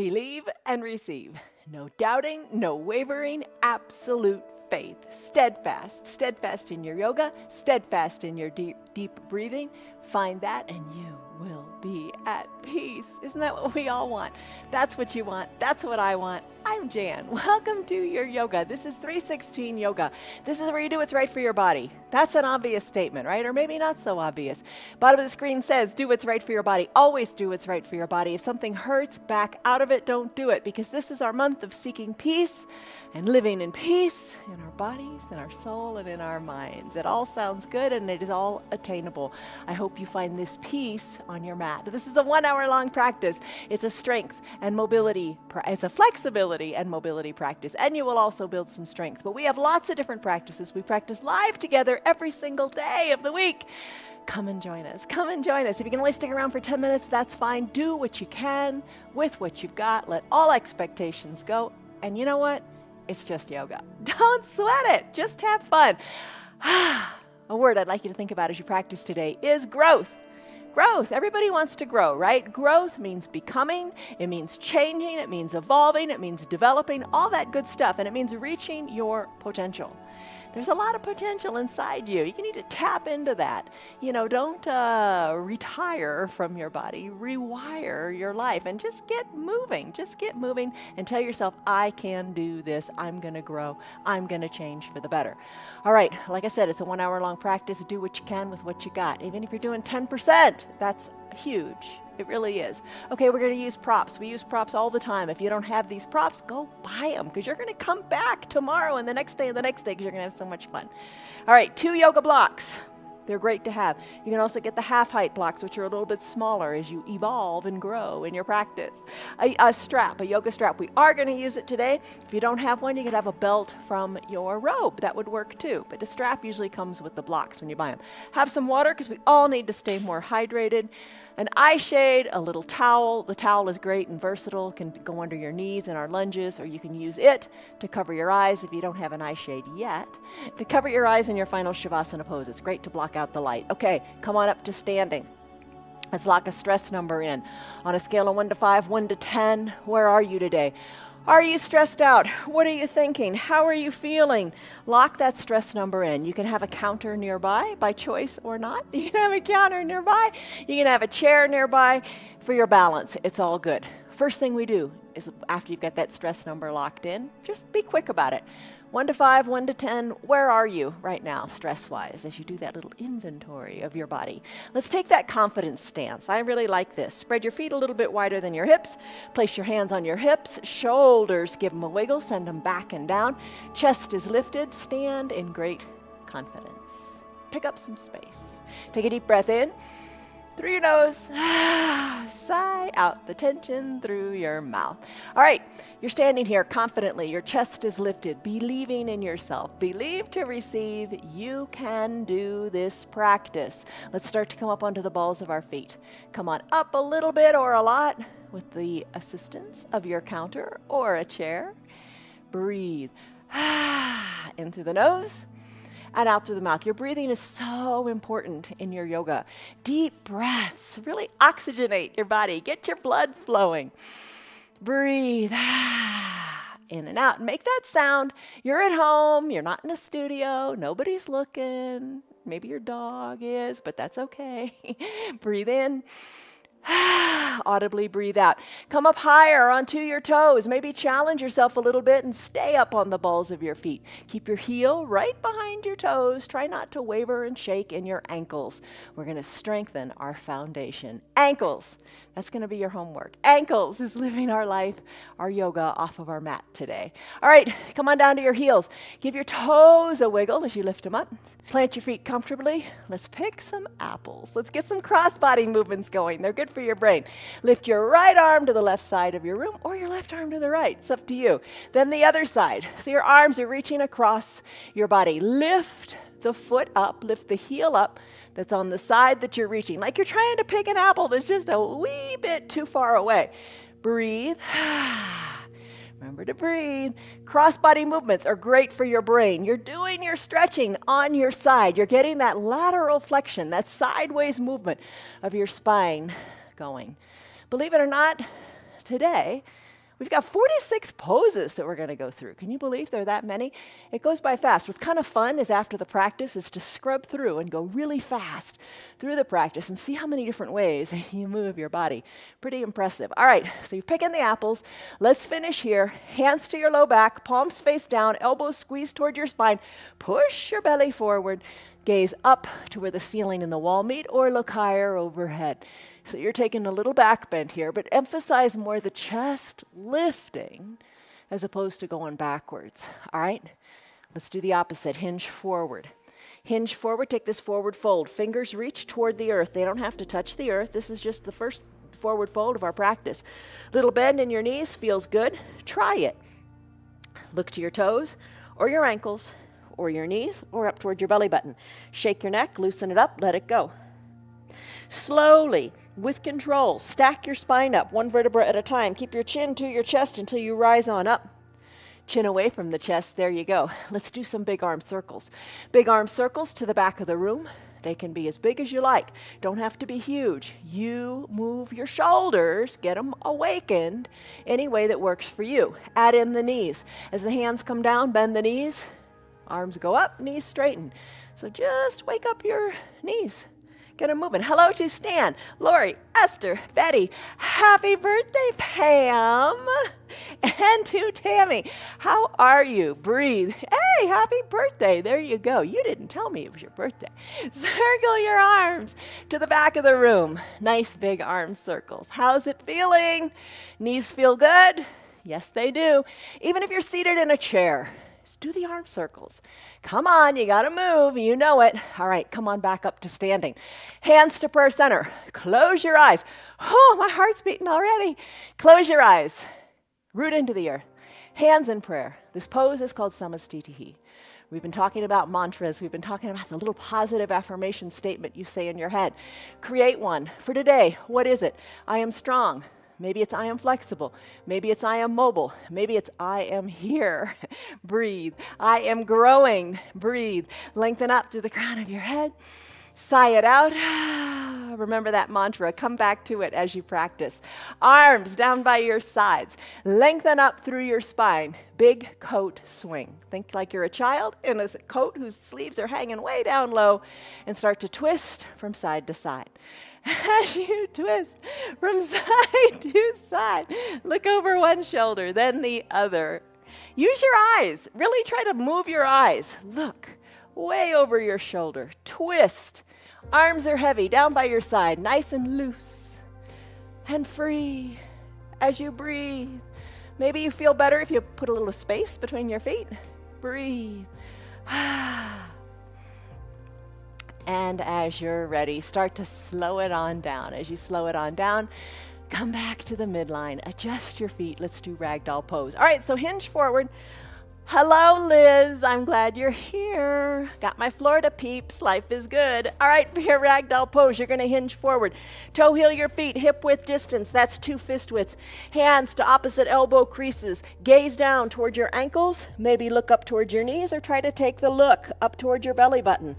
Believe and receive. No doubting, no wavering, absolute faith. Steadfast. Steadfast in your yoga, steadfast in your deep breathing. Find that and you will be at peace. Isn't that what we all want? That's what you want. That's what I want. I'm Jan. Welcome to your yoga. This is 316 Yoga. This is where you do what's right for your body. That's an obvious statement, right? Or maybe not so obvious. Bottom of the screen says, do what's right for your body. Always do what's right for your body. If something hurts, back out of it. Don't do it, because this is our month of seeking peace and living in peace in our bodies, in our soul, and in our minds. It all sounds good and it is all attainable. I hope you find this peace on your mat. This is a 1 hour long practice. It's a strength and mobility, it's a flexibility and mobility practice, and you will also build some strength. But we have lots of different practices. We practice live together every single day of the week. Come and join us. Come and join us. If you can only stick around for 10 minutes, that's fine. Do what you can with what you've got. Let all expectations go. And you know what? It's just yoga. Don't sweat it. Just have fun. A word I'd like you to think about as you practice today is growth. Growth. Everybody wants to grow, right? Growth means becoming. It means changing. It means evolving. It means developing. All that good stuff. And it means reaching your potential. There's a lot of potential inside you. You need to tap into that. You know, don't retire from your body. Rewire your life and just get moving. Just get moving and tell yourself, I can do this. I'm going to grow. I'm going to change for the better. All right. Like I said, it's a 1 hour long practice. Do what you can with what you got. Even if you're doing 10%, that's huge. It really is. Okay, we're going to use props. We use props all the time. If you don't have these props, go buy them, because you're going to come back tomorrow and the next day and the next day, because you're going to have so much fun. All right, 2 yoga blocks. They're great to have. You can also get the half height blocks, which are a little bit smaller as you evolve and grow in your practice. A strap, a yoga strap. We are going to use it today. If you don't have one, you could have a belt from your robe. That would work too. But the strap usually comes with the blocks when you buy them. Have some water, because we all need to stay more hydrated. An eye shade, a little towel. The towel is great and versatile. It can go under your knees in our lunges, or you can use it to cover your eyes if you don't have an eye shade yet. To cover your eyes in your final Shavasana pose. It's great to block out the light. Okay, come on up to standing. Let's lock a stress number in. On a scale of 1 to 5, 1 to 10, where are you today? Are you stressed out? What are you thinking? How are you feeling? Lock that stress number in. You can have a counter nearby by choice or not. You can have a counter nearby. You can have a chair nearby for your balance. It's all good. First thing we do is, after you've got that stress number locked in, just be quick about it. 1 to 5, 1 to 10, where are you right now, stress-wise, as you do that little inventory of your body? Let's take that confidence stance. I really like this. Spread your feet a little bit wider than your hips. Place your hands on your hips. Shoulders, give them a wiggle. Send them back and down. Chest is lifted. Stand in great confidence. Pick up some space. Take a deep breath in through your nose. Sigh out the tension through your mouth. All right, you're standing here confidently. Your chest is lifted, believing in yourself. Believe to receive. You can do this practice. Let's start to come up onto the balls of our feet. Come on up a little bit or a lot with the assistance of your counter or a chair. Breathe in through the nose and out through the mouth. Your breathing is so important in your yoga. Deep breaths really oxygenate your body. Get your blood flowing. Breathe in and out. Make that sound. You're at home. You're not in a studio. Nobody's looking. Maybe your dog is, but that's okay. Breathe in. Audibly breathe out. Come up higher onto your toes. Maybe challenge yourself a little bit and stay up on the balls of your feet. Keep your heel right behind your toes. Try not to waver and shake in your ankles. We're going to strengthen our foundation. Ankles. That's going to be your homework. Ankles is living our life, our yoga off of our mat today. All right, come on down to your heels. Give your toes a wiggle as you lift them up. Plant your feet comfortably. Let's pick some apples. Let's get some cross-body movements going. They're good for your brain. Lift your right arm to the left side of your room, or your left arm to the right. It's up to you. Then the other side. So your arms are reaching across your body. Lift the foot up, lift the heel up that's on the side that you're reaching. Like you're trying to pick an apple that's just a wee bit too far away. Breathe. Remember to breathe. Cross-body movements are great for your brain. You're doing your stretching on your side. You're getting that lateral flexion, that sideways movement of your spine going. Believe it or not, today We've got 46 poses that we're going to go through. Can you believe there are that many? It goes by fast. What's kind of fun is after the practice is to scrub through and go really fast through the practice and see how many different ways you move your body. Pretty impressive. All right, so you're picking the apples. Let's finish here. Hands to your low back, palms face down, elbows squeeze toward your spine. Push your belly forward. Gaze up to where the ceiling and the wall meet or look higher overhead. So you're taking a little back bend here, but emphasize more the chest lifting as opposed to going backwards. All right? Let's do the opposite. Hinge forward. Hinge forward. Take this forward fold. Fingers reach toward the earth. They don't have to touch the earth. This is just the first forward fold of our practice. Little bend in your knees feels good. Try it. Look to your toes or your ankles or your knees or up toward your belly button. Shake your neck, loosen it up, let it go. Slowly, with control, stack your spine up, one vertebra at a time. Keep your chin to your chest until you rise on up. Chin away from the chest, there you go. Let's do some big arm circles. Big arm circles to the back of the room. They can be as big as you like. Don't have to be huge. You move your shoulders, get them awakened any way that works for you. Add in the knees. As the hands come down, bend the knees. Arms go up, knees straighten. So just wake up your knees. Get them moving. Hello to Stan, Lori, Esther, Betty. Happy birthday, Pam. And to Tammy. How are you? Breathe. Hey, happy birthday. There you go. You didn't tell me it was your birthday. Circle your arms to the back of the room. Nice big arm circles. How's it feeling? Knees feel good? Yes, they do. Even if you're seated in a chair. Do the arm circles. Come on, you gotta move, you know it. All right, come on back up to standing. Hands to prayer center. Close your eyes. Oh, my heart's beating already. Close your eyes. Root into the earth. Hands in prayer. This pose is called Samastitihi. We've been talking about mantras. We've been talking about the little positive affirmation statement you say in your head. Create one. For today, what is it? I am strong. Maybe it's I am flexible. Maybe it's I am mobile. Maybe it's I am here. Breathe. I am growing. Breathe. Lengthen up through the crown of your head. Sigh it out. Remember that mantra. Come back to it as you practice. Arms down by your sides. Lengthen up through your spine. Big coat swing. Think like you're a child in a coat whose sleeves are hanging way down low, and start to twist from side to side. As you twist from side to side, look over one shoulder, then the other. Use your eyes. Really try to move your eyes. Look way over your shoulder. Twist. Arms are heavy, down by your side, nice and loose and free as you breathe. Maybe you feel better if you put a little space between your feet. Breathe. And as you're ready, start to slow it on down. As you slow it on down, come back to the midline. Adjust your feet. Let's do ragdoll pose. All right, so hinge forward. Hello, Liz. I'm glad you're here. Got my Florida peeps. Life is good. All right, for your ragdoll pose, you're going to hinge forward. Toe heel your feet, hip width distance. That's 2 fist widths. Hands to opposite elbow creases. Gaze down toward your ankles. Maybe look up towards your knees or try to take the look up toward your belly button.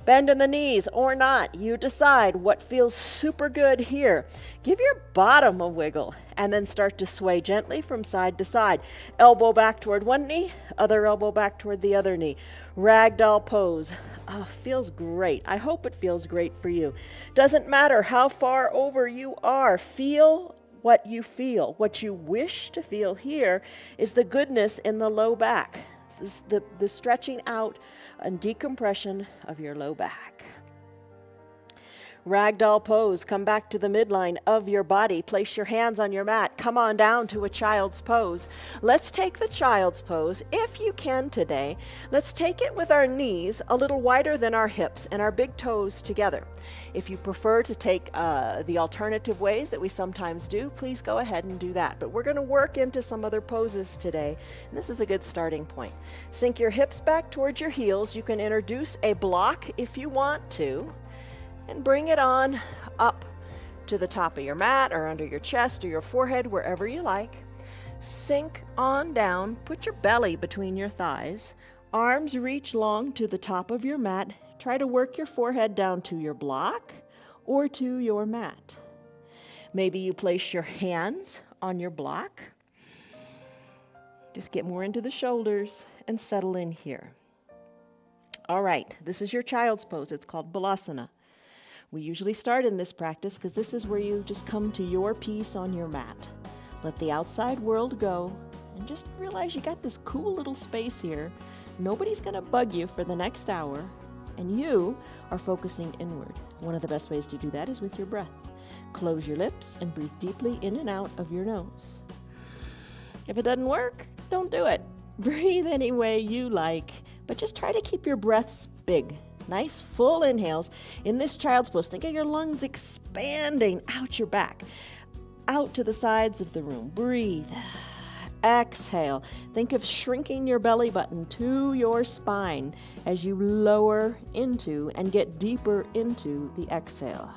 Bend in the knees or not. You decide what feels super good here. Give your bottom a wiggle and then start to sway gently from side to side. Elbow back toward one knee, other elbow back toward the other knee. Ragdoll pose. Oh, feels great. I hope it feels great for you. Doesn't matter how far over you are. Feel what you feel. What you wish to feel here is the goodness in the low back. The stretching out and decompression of your low back. Ragdoll pose. Come back to the midline of your body. Place your hands on your mat. Come on down to a child's pose. Let's take the child's pose, if you can today. Let's take it with our knees a little wider than our hips and our big toes together. If you prefer to take the alternative ways that we sometimes do, please go ahead and do that. But we're going to work into some other poses today, and this is a good starting point. Sink your hips back towards your heels. You can introduce a block if you want to, and bring it on up to the top of your mat or under your chest or your forehead, wherever you like. Sink on down. Put your belly between your thighs. Arms reach long to the top of your mat. Try to work your forehead down to your block or to your mat. Maybe you place your hands on your block Just get more into the shoulders and settle in here. All right, this is your child's pose. It's called Balasana. We usually start in this practice because this is where you just come to your peace on your mat. Let the outside world go and just realize you got this cool little space here. Nobody's going to bug you for the next hour, and you are focusing inward. One of the best ways to do that is with your breath. Close your lips and breathe deeply in and out of your nose. If it doesn't work, don't do it. Breathe any way you like, but just try to keep your breaths big. Nice full inhales. In this child's pose, think of your lungs expanding out your back, out to the sides of the room. Breathe. Exhale. Think of shrinking your belly button to your spine as you lower into and get deeper into the exhale.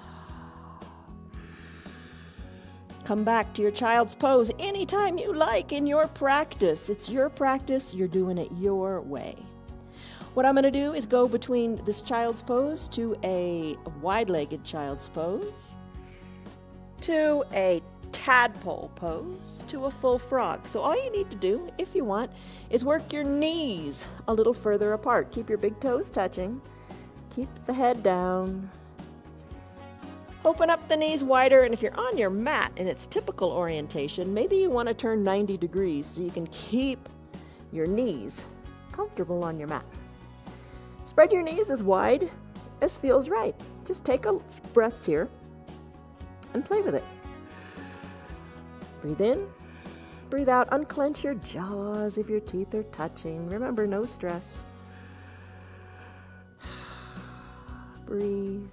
Come back to your child's pose anytime you like in your practice. It's your practice. You're doing it your way. What I'm going to do is go between this child's pose to a wide-legged child's pose, to a tadpole pose, to a full frog. So all you need to do, if you want, is work your knees a little further apart. Keep your big toes touching. Keep the head down. Open up the knees wider, and if you're on your mat in its typical orientation, maybe you want to turn 90 degrees so you can keep your knees comfortable on your mat. Spread your knees as wide as feels right. Just take a breaths here and play with it. Breathe in, breathe out. Unclench your jaws if your teeth are touching. Remember, no stress. Breathe.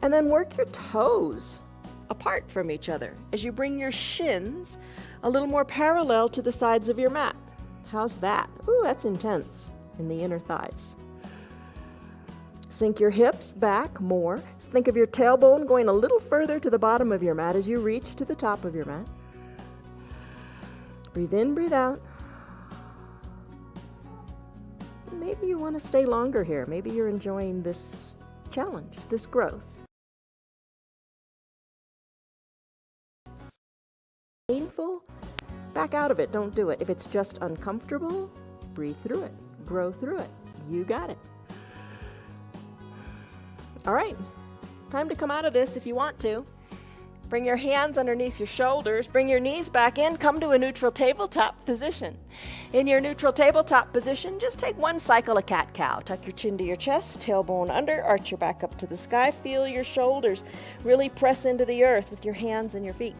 And then work your toes apart from each other as you bring your shins a little more parallel to the sides of your mat. How's that? Ooh, that's intense in the inner thighs. Sink your hips back more. Think of your tailbone going a little further to the bottom of your mat as you reach to the top of your mat. Breathe in, breathe out. Maybe you want to stay longer here. Maybe you're enjoying this challenge, this growth. Painful, back out of it. Don't do it. If it's just uncomfortable, breathe through it. Grow through it. You got it. All right, time to come out of this if you want to. Bring your hands underneath your shoulders. Bring your knees back in. Come to a neutral tabletop position. In your neutral tabletop position, just take one cycle of cat-cow. Tuck your chin to your chest, tailbone under, arch your back up to the sky. Feel your shoulders really press into the earth with your hands and your feet.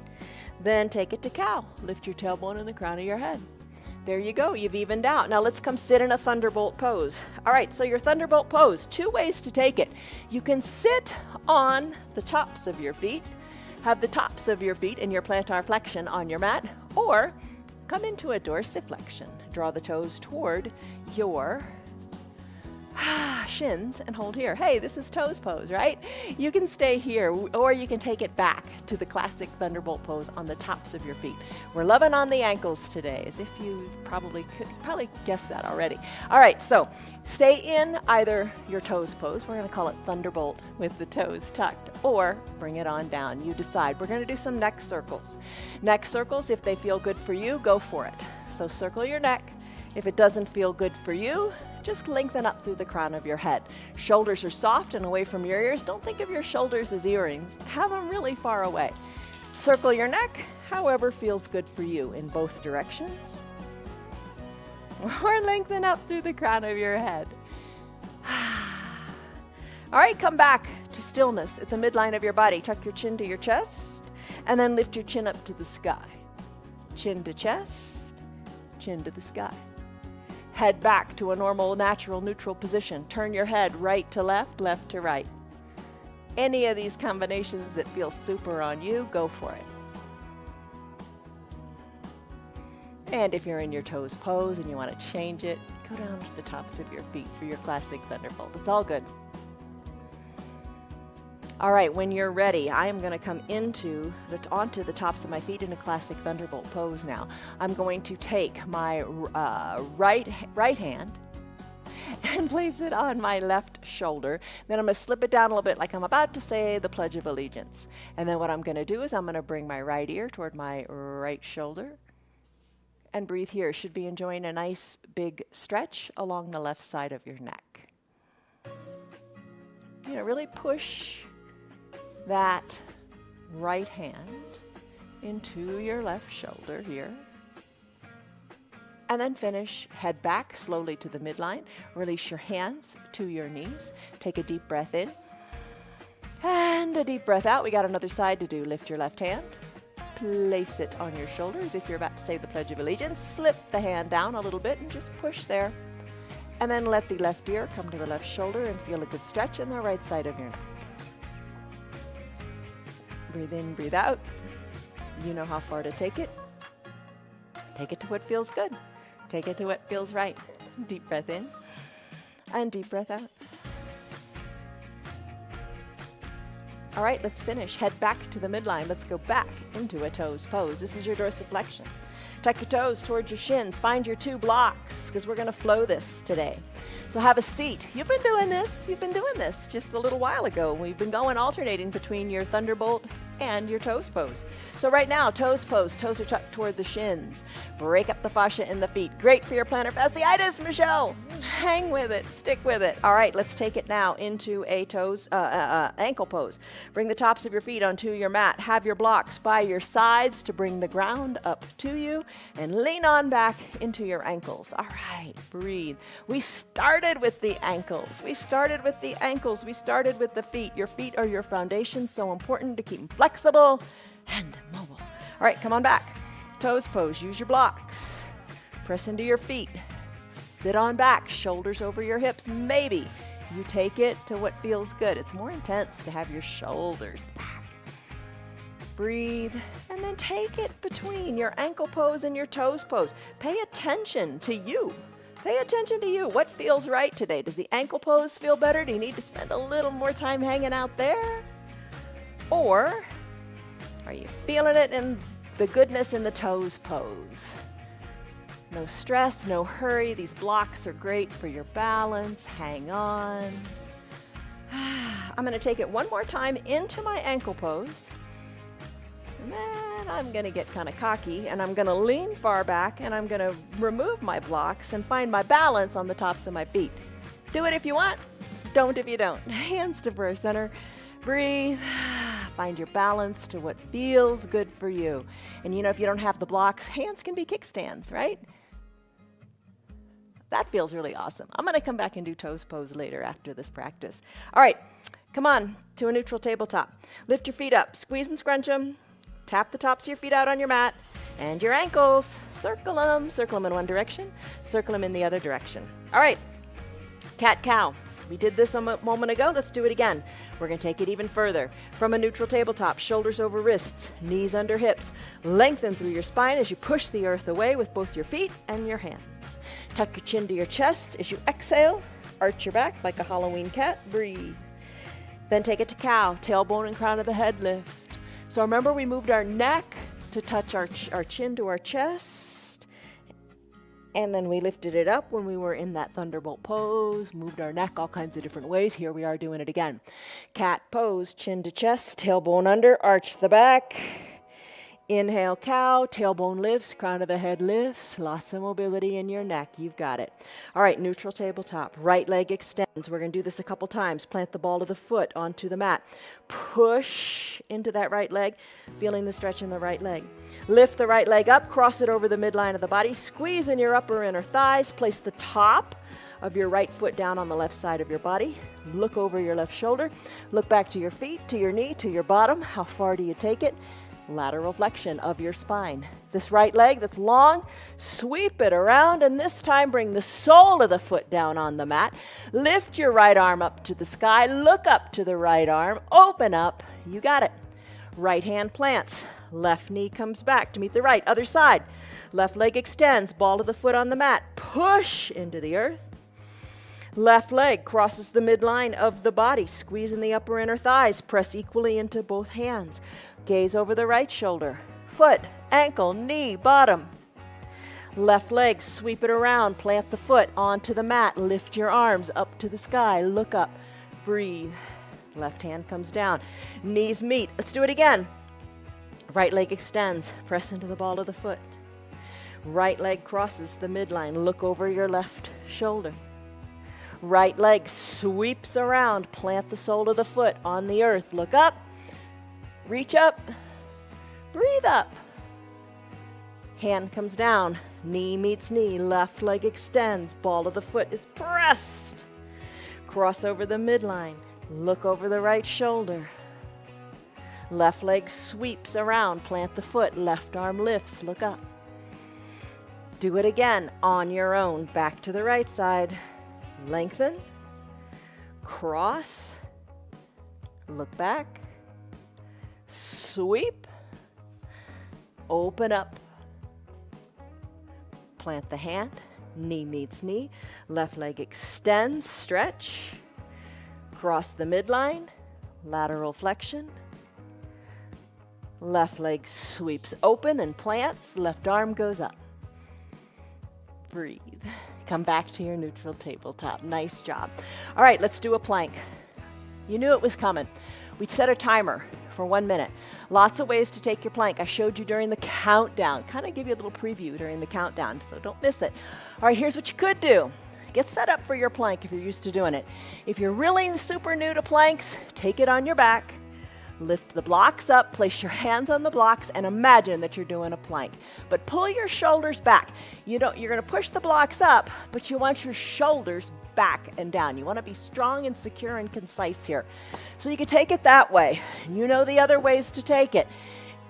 Then take it to cow. Lift your tailbone and the crown of your head. There you go, you've evened out. Now let's come sit in a thunderbolt pose. All right, so your thunderbolt pose, two ways to take it. You can sit on the tops of your feet, have the tops of your feet in your plantar flexion on your mat, or come into a dorsiflexion. Draw the toes toward your shins and hold here. Hey, this is toes pose, right? You can stay here, or you can take it back to the classic thunderbolt pose on the tops of your feet. We're loving on the ankles today, as if you probably guessed that already. All right, so stay in either your toes pose, we're gonna call it thunderbolt with the toes tucked, or bring it on down. You decide. We're gonna do some neck circles. Neck circles, if they feel good for you, go for it. So circle your neck. If it doesn't feel good for you, just lengthen up through the crown of your head. Shoulders are soft and away from your ears. Don't think of your shoulders as earrings. Have them really far away. Circle your neck, however feels good for you in both directions. Or lengthen up through the crown of your head. All right, come back to stillness at the midline of your body. Tuck your chin to your chest, and then lift your chin up to the sky. Chin to chest, chin to the sky. Head back to a normal, natural, neutral position. Turn your head right to left, left to right. Any of these combinations that feel super on you, go for it. And if you're in your toes pose and you want to change it, go down to the tops of your feet for your classic thunderbolt. It's all good. All right, when you're ready, I am going to come onto the tops of my feet in a classic thunderbolt pose now. I'm going to take my right hand and place it on my left shoulder. Then I'm going to slip it down a little bit like I'm about to say the Pledge of Allegiance. And then what I'm going to do is I'm going to bring my right ear toward my right shoulder. and breathe here. Should be enjoying a nice big stretch along the left side of your neck. You know, really push that right hand into your left shoulder here. And then finish, head back slowly to the midline. Release your hands to your knees. Take a deep breath in. And a deep breath out. We got another side to do. Lift your left hand. Place it on your shoulder as if you're about to say the Pledge of Allegiance. Slip the hand down a little bit and just push there. And then let the left ear come to the left shoulder and feel a good stretch in the right side of your neck. Breathe in, breathe out. You know how far to take it. Take it to what feels good. Take it to what feels right. Deep breath in and deep breath out. All right, let's finish. Head back to the midline. Let's go back into a toes pose. This is your dorsiflexion. Tuck your toes towards your shins. Find your 2 blocks because we're going to flow this today. So have a seat. You've been doing this just a little while ago. We've been going alternating between your thunderbolt and your toes pose. So right now, toes pose. Toes are tucked toward the shins. Break up the fascia in the feet. Great for your plantar fasciitis, Michelle. Hang with it. Stick with it. All right, let's take it now into a ankle pose. Bring the tops of your feet onto your mat. Have your blocks by your sides to bring the ground up to you and lean on back into your ankles. All right, breathe. We started with the ankles. We started with the feet. Your feet are your foundation, so important to keep them flexible and mobile. All right, come on back. Toes pose. Use your blocks. Press into your feet. Sit on back, shoulders over your hips. Maybe you take it to what feels good. It's more intense to have your shoulders back. Breathe, and then take it between your ankle pose and your toes pose. Pay attention to you. Pay attention to you. What feels right today? Does the ankle pose feel better? Do you need to spend a little more time hanging out there? Or are you feeling it in the goodness in the toes pose? No stress, no hurry. These blocks are great for your balance. Hang on. I'm going to take it one more time into my ankle pose. And then I'm going to get kind of cocky and I'm going to lean far back and I'm going to remove my blocks and find my balance on the tops of my feet. Do it if you want. Don't if you don't. Hands to prayer center. Breathe. Find your balance to what feels good for you. And you know, if you don't have the blocks, hands can be kickstands, right? That feels really awesome. I'm going to come back and do toes pose later after this practice. All right, come on to a neutral tabletop. Lift your feet up, squeeze and scrunch them. Tap the tops of your feet out on your mat and your ankles. Circle them in one direction, circle them in the other direction. All right, cat-cow. We did this a moment ago. Let's do it again. We're going to take it even further. From a neutral tabletop, shoulders over wrists, knees under hips. Lengthen through your spine as you push the earth away with both your feet and your hands. Tuck your chin to your chest as you exhale. Arch your back like a Halloween cat. Breathe. Then take it to cow, tailbone and crown of the head lift. So remember, we moved our neck to touch our chin to our chest. And then we lifted it up when we were in that thunderbolt pose, moved our neck all kinds of different ways. Here we are doing it again. Cat pose, chin to chest, tailbone under, arch the back. Inhale, cow, tailbone lifts, crown of the head lifts, lots of mobility in your neck. You've got it. All right, neutral tabletop. Right leg extends. We're going to do this a couple times. Plant the ball of the foot onto the mat. Push into that right leg, feeling the stretch in the right leg. Lift the right leg up, cross it over the midline of the body. Squeeze in your upper inner thighs. Place the top of your right foot down on the left side of your body. Look over your left shoulder. Look back to your feet, to your knee, to your bottom. How far do you take it? Lateral flexion of your spine. This right leg that's long, sweep it around, and this time bring the sole of the foot down on the mat. Lift your right arm up to the sky. Look up to the right arm. Open up. You got it. Right hand plants. Left knee comes back to meet the right. Other side. Left leg extends. Ball of the foot on the mat. Push into the earth. Left leg crosses the midline of the body. Squeeze in the upper inner thighs. Press equally into both hands. Gaze over the right shoulder. Foot, ankle, knee, bottom. Left leg, sweep it around. Plant the foot onto the mat. Lift your arms up to the sky. Look up. Breathe. Left hand comes down. Knees meet. Let's do it again. Right leg extends. Press into the ball of the foot. Right leg crosses the midline. Look over your left shoulder. Right leg sweeps around. Plant the sole of the foot on the earth. Look up. Reach up. Breathe up. Hand comes down. Knee meets knee. Left leg extends. Ball of the foot is pressed. Cross over the midline. Look over the right shoulder. Left leg sweeps around. Plant the foot. Left arm lifts. Look up. Do it again on your own. Back to the right side. Lengthen. Cross. Look back. Sweep. Open up. Plant the hand. Knee meets knee. Left leg extends. Stretch. Cross the midline. Lateral flexion. Left leg sweeps open and plants. Left arm goes up. Breathe. Come back to your neutral tabletop. Nice job. All right, let's do a plank. You knew it was coming. We set a timer for 1 minute. Lots of ways to take your plank. I showed you during the countdown. Kind of give you a little preview during the countdown, so don't miss it. All right, here's what you could do. Get set up for your plank if you're used to doing it. If you're really super new to planks, take it on your back. Lift the blocks up, place your hands on the blocks, and imagine that you're doing a plank. But pull your shoulders back. You're going to push the blocks up, but you want your shoulders back and down. You want to be strong and secure and concise here. So you can take it that way. You know the other ways to take it.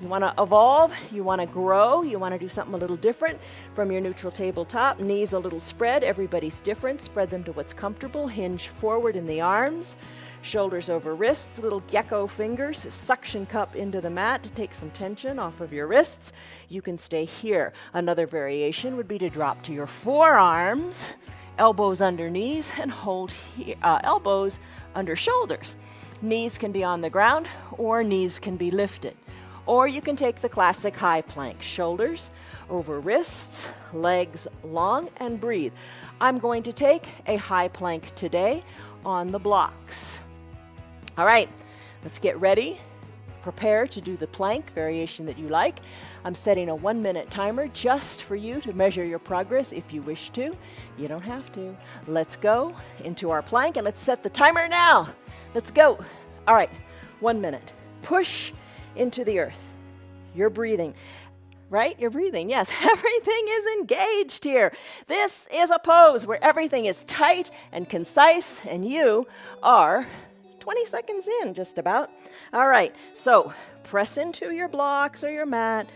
You want to evolve, you want to grow, you want to do something a little different from your neutral tabletop. Knees a little spread, everybody's different. Spread them to what's comfortable. Hinge forward in the arms. Shoulders over wrists, little gecko fingers, suction cup into the mat to take some tension off of your wrists. You can stay here. Another variation would be to drop to your forearms, elbows under knees, and hold elbows under shoulders. Knees can be on the ground or knees can be lifted. Or you can take the classic high plank, shoulders over wrists, legs long, and breathe. I'm going to take a high plank today on the blocks. All right, let's get ready. Prepare to do the plank variation that you like. I'm setting a 1 minute timer just for you to measure your progress if you wish to. You don't have to. Let's go into our plank and let's set the timer now. Let's go. All right, 1 minute. Push into the earth. You're breathing. Right? You're breathing. Yes, everything is engaged here. This is a pose where everything is tight and concise, and you are 20 seconds in, just about. All right, so press into your blocks or your mat,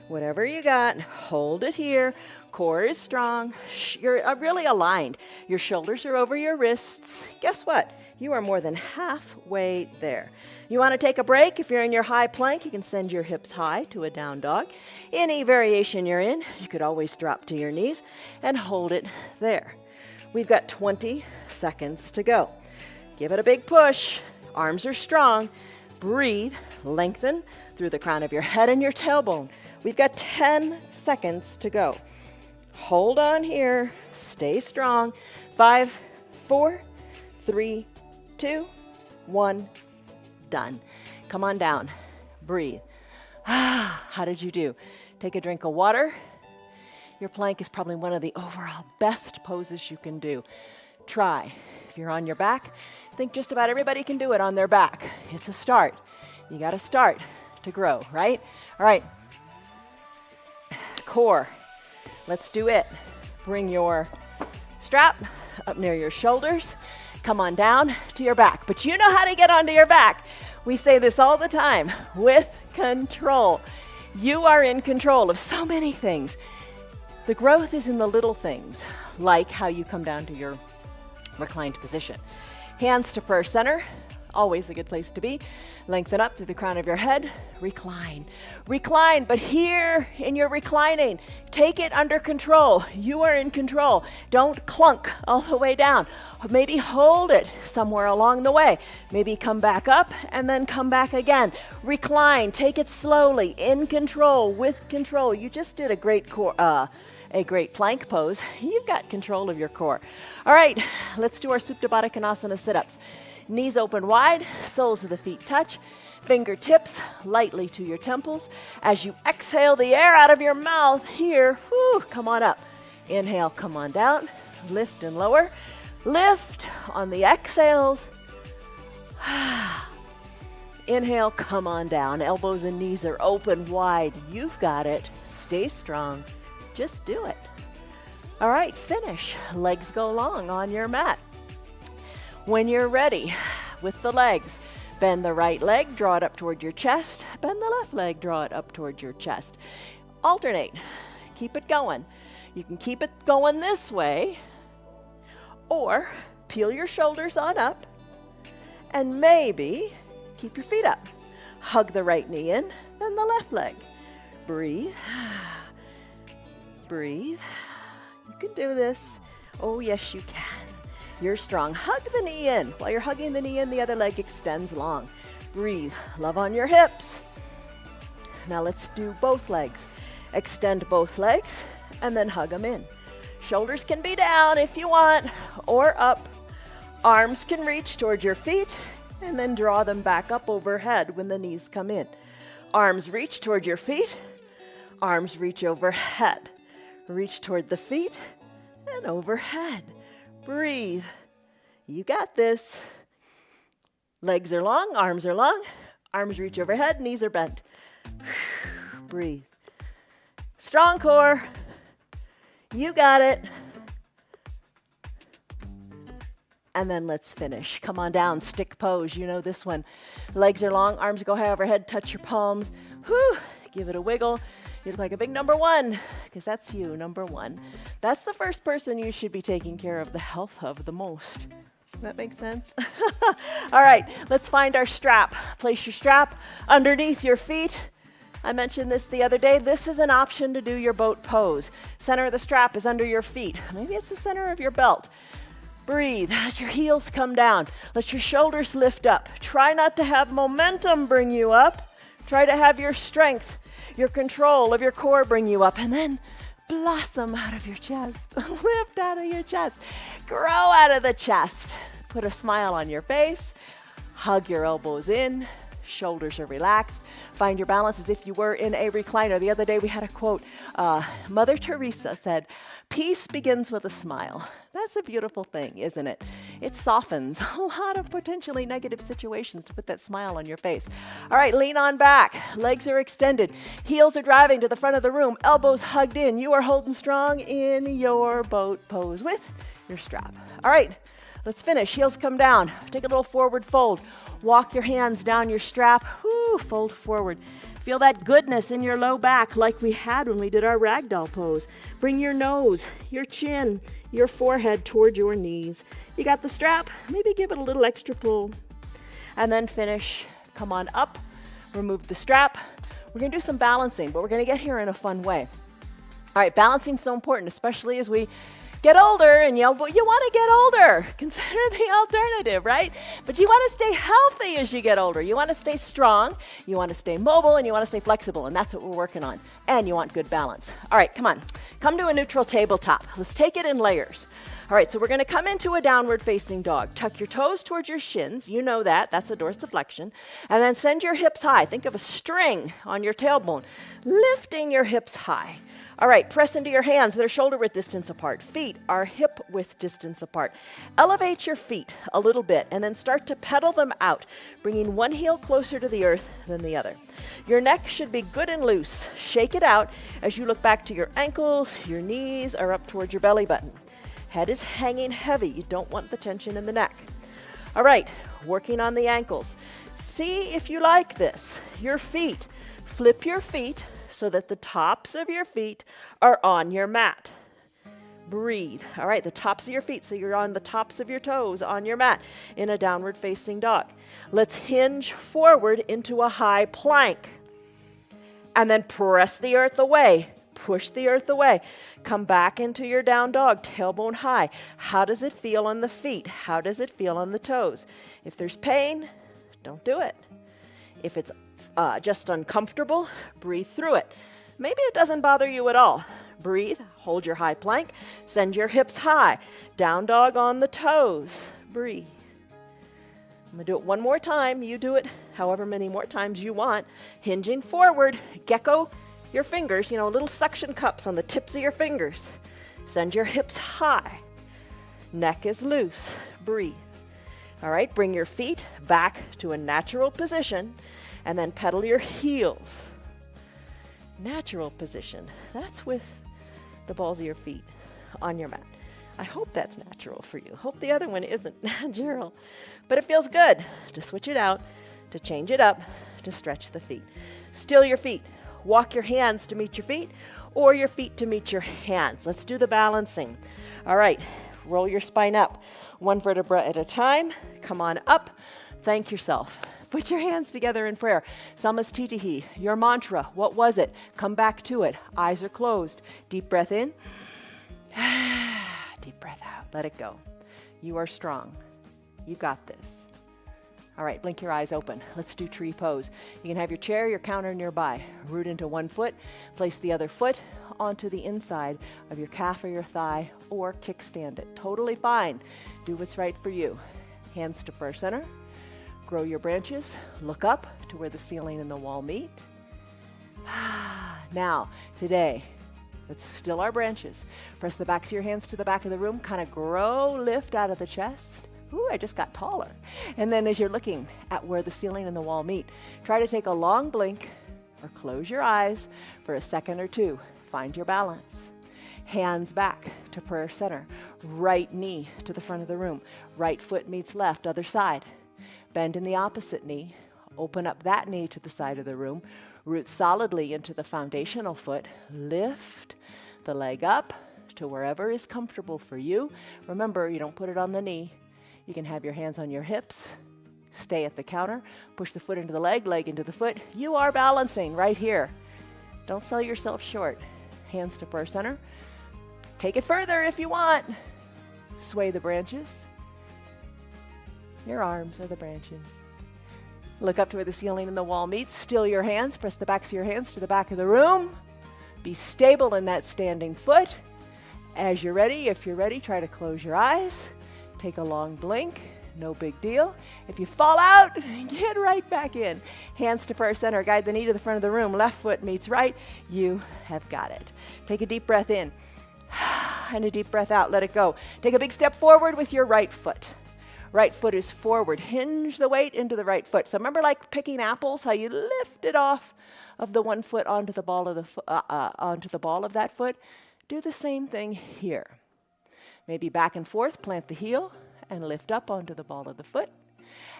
whatever you got. Hold it here. Core is strong. You're really aligned. Your shoulders are over your wrists. Guess what? You are more than halfway there. You want to take a break? If you're in your high plank, you can send your hips high to a down dog. Any variation you're in, you could always drop to your knees and hold it there. We've got 20 seconds to go. Give it a big push. Arms are strong. Breathe. Lengthen through the crown of your head and your tailbone. We've got 10 seconds to go. Hold on here. Stay strong. 5, 4, 3, 2, 1. Done. Come on down. Breathe. How did you do? Take a drink of water. Your plank is probably one of the overall best poses you can do. Try. If you're on your back, I think just about everybody can do it on their back. It's a start. You got to start to grow, right? All right. Core. Let's do it. Bring your strap up near your shoulders. Come on down to your back. But you know how to get onto your back. We say this all the time, with control. You are in control of so many things. The growth is in the little things, like how you come down to your reclined position. Hands to prayer center, always a good place to be. Lengthen up through the crown of your head. Recline. Recline, but here in your reclining, take it under control. You are in control. Don't clunk all the way down. Maybe hold it somewhere along the way. Maybe come back up and then come back again. Recline. Take it slowly, in control, with control. You just did a great plank pose. You've got control of your core. All right, let's do our Supta Baddha Konasana sit-ups. Knees open wide, soles of the feet touch. Fingertips lightly to your temples. As you exhale the air out of your mouth here, come on up. Inhale, come on down. Lift and lower. Lift on the exhales. Inhale, come on down. Elbows and knees are open wide. You've got it. Stay strong. Just do it. All right, finish. Legs go long on your mat. When you're ready with the legs, bend the right leg, draw it up toward your chest. Bend the left leg, draw it up toward your chest. Alternate. Keep it going. You can keep it going this way, or peel your shoulders on up, and maybe keep your feet up. Hug the right knee in, then the left leg. Breathe. Breathe. You can do this. Oh, yes, you can. You're strong. Hug the knee in. While you're hugging the knee in, the other leg extends long. Breathe. Love on your hips. Now let's do both legs. Extend both legs and then hug them in. Shoulders can be down if you want, or up. Arms can reach towards your feet and then draw them back up overhead when the knees come in. Arms reach toward your feet. Arms reach overhead. Reach toward the feet and overhead. Breathe. You got this. Legs are long, arms are long. Arms reach overhead, knees are bent. Breathe. Strong core. You got it. And then let's finish. Come on down, stick pose. You know this one. Legs are long, arms go high overhead, touch your palms. Whew. Give it a wiggle. You look like a big number one, because that's you, number one. That's the first person you should be taking care of the health of the most. Does that make sense? All right, let's find our strap. Place your strap underneath your feet. I mentioned this the other day. This is an option to do your boat pose. Center of the strap is under your feet. Maybe it's the center of your belt. Breathe. Let your heels come down. Let your shoulders lift up. Try not to have momentum bring you up. Try to have your strength, your control of your core bring you up, and then blossom out of your chest. Lift out of your chest. Grow out of the chest. Put a smile on your face. Hug your elbows in. Shoulders are relaxed. Find your balance as if you were in a recliner. The other day we had a quote. Mother Teresa said, "Peace begins with a smile." That's a beautiful thing, isn't it? It softens a lot of potentially negative situations to put that smile on your face. All right, lean on back. Legs are extended. Heels are driving to the front of the room. Elbows hugged in. You are holding strong in your boat pose with your strap. All right, let's finish. Heels come down. Take a little forward fold. Walk your hands down your strap. Fold forward. Feel that goodness in your low back like we had when we did our ragdoll pose. Bring your nose, your chin, your forehead toward your knees. You got the strap? Maybe give it a little extra pull. And then finish. Come on up. Remove the strap. We're going to do some balancing, but we're going to get here in a fun way. All right, balancing is so important, especially as we get older, and you want to get older. Consider the alternative, right? But you want to stay healthy as you get older. You want to stay strong, you want to stay mobile, and you want to stay flexible, and that's what we're working on. And you want good balance. All right, come on. Come to a neutral tabletop. Let's take it in layers. All right, so we're going to come into a downward facing dog. Tuck your toes towards your shins. You know that. That's a dorsiflexion. And then send your hips high. Think of a string on your tailbone, lifting your hips high. All right, press into your hands. They're shoulder width distance apart. Feet are hip width distance apart. Elevate your feet a little bit and then start to pedal them out, bringing one heel closer to the earth than the other. Your neck should be good and loose. Shake it out as you look back to your ankles. Your knees are up towards your belly button. Head is hanging heavy. You don't want the tension in the neck. All right, working on the ankles. See if you like this. Your feet. Flip your feet so that the tops of your feet are on your mat. Breathe. All right, the tops of your feet, so you're on the tops of your toes on your mat in a downward facing dog. Let's hinge forward into a high plank. And then press the earth away. Push the earth away. Come back into your down dog, tailbone high. How does it feel on the feet? How does it feel on the toes? If there's pain, don't do it. If it's just uncomfortable, breathe through it. Maybe it doesn't bother you at all. Breathe, hold your high plank, send your hips high. Down dog on the toes. Breathe. I'm gonna do it one more time. You do it however many more times you want. Hinging forward, gecko your fingers, little suction cups on the tips of your fingers. Send your hips high. Neck is loose. Breathe. All right, bring your feet back to a natural position and then pedal your heels. Natural position. That's with the balls of your feet on your mat. I hope that's natural for you. Hope the other one isn't natural. But it feels good to switch it out, to change it up, to stretch the feet. Still your feet. Walk your hands to meet your feet or your feet to meet your hands. Let's do the balancing. All right, roll your spine up. One vertebra at a time. Come on up. Thank yourself. Put your hands together in prayer. Samastitihi, your mantra. What was it? Come back to it. Eyes are closed. Deep breath in. Deep breath out. Let it go. You are strong. You got this. All right, blink your eyes open. Let's do tree pose. You can have your chair, your counter nearby. Root into one foot. Place the other foot onto the inside of your calf or your thigh, or kickstand it. Totally fine. Do what's right for you. Hands to prayer center. Grow your branches. Look up to where the ceiling and the wall meet. Now, today, let's still our branches. Press the backs of your hands to the back of the room. Kind of grow, lift out of the chest. Ooh, I just got taller. And then as you're looking at where the ceiling and the wall meet, try to take a long blink or close your eyes for a second or two. Find your balance. Hands back to prayer center. Right knee to the front of the room. Right foot meets left, other side. Bend in the opposite knee. Open up that knee to the side of the room. Root solidly into the foundational foot. Lift the leg up to wherever is comfortable for you. Remember, you don't put it on the knee. You can have your hands on your hips. Stay at the counter. Push the foot into the leg into the foot. You are balancing right here. Don't sell yourself short. Hands to prayer center. Take it further if you want. Sway the branches. Your arms are the branches. Look up to where the ceiling and the wall meet. Still your hands. Press the backs of your hands to the back of the room. Be stable in that standing foot. As you're ready, if you're ready, try to close your eyes. Take a long blink. No big deal. If you fall out, get right back in. Hands to prayer center. Guide the knee to the front of the room. Left foot meets right. You have got it. Take a deep breath in and a deep breath out. Let it go. Take a big step forward with your right foot. Right foot is forward. Hinge the weight into the right foot. So remember, like picking apples, how you lift it off of the one foot onto the ball of that foot. Do the same thing here. Maybe back and forth, plant the heel and lift up onto the ball of the foot.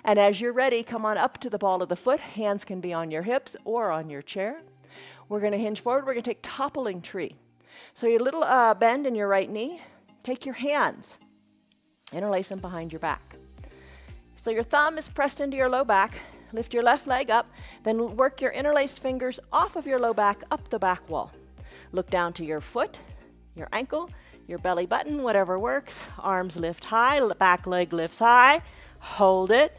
And as you're ready, come on up to the ball of the foot. Hands can be on your hips or on your chair. We're going to hinge forward. We're going to take toppling tree. So your little bend in your right knee. Take your hands, interlace them behind your back. So your thumb is pressed into your low back. Lift your left leg up. Then work your interlaced fingers off of your low back, up the back wall. Look down to your foot, your ankle, your belly button, whatever works. Arms lift high, back leg lifts high. Hold it.